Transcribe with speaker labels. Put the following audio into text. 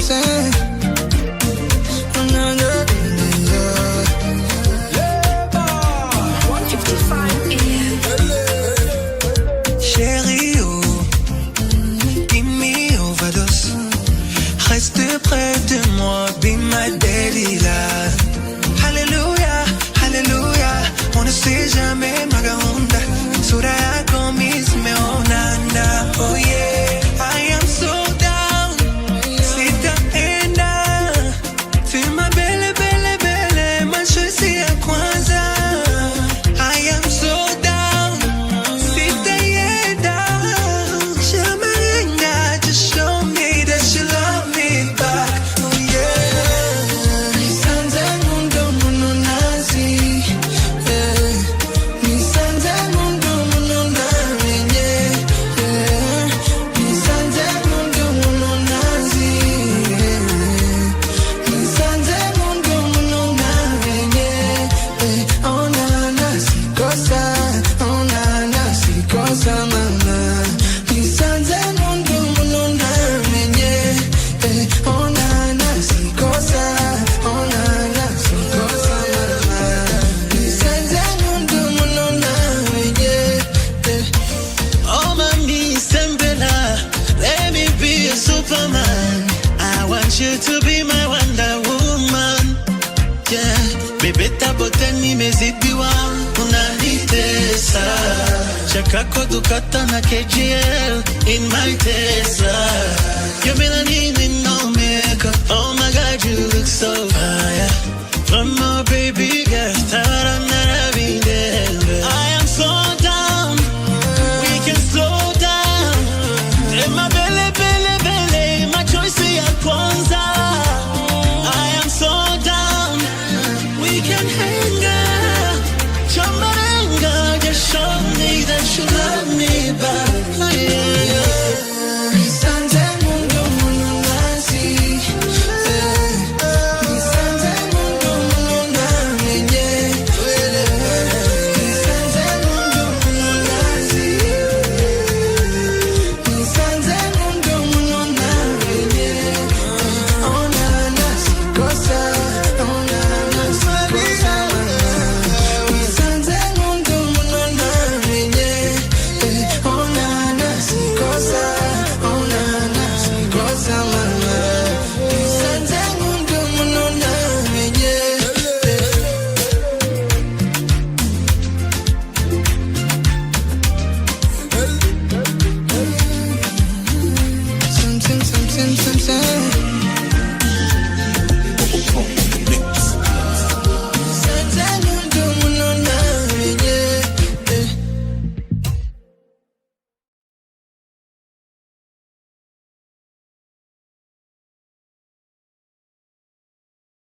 Speaker 1: I'm saying?
Speaker 2: Chérie, oh, give me overdose. Reste près de moi, be my daddy là. Hallelujah, hallelujah. On ne sait jamais, magaunda. Sura yako miss meonana. Oh yeah, I am so down. Sitaenda. Sema bele bele bele, machozi ya kwanza. I am so down. Sitaenda. Shamarenga, just show me that you love me back. Oh yeah. Nisanze mundo muno nazi. Nisanze mundo muno narenye. Nisanze mundo muno nazi. Nisanze mundo muno narenye. Oh na na sikosa. Oh na na sikosa mama. Nisanze mundo muno narenye. Oh na na sikosa. Oh na na sikosa mama. Nisanze mundo muno narenye.
Speaker 3: Oh mami Sembela, let me be a superman. I want you to be my Wonder Woman. Yeah, bebeta boteni mezidiwa unanitesa. Chakako dukata na KGL in my Tesla. You're melanin in no makeup. Oh my God, you look so fire. One more baby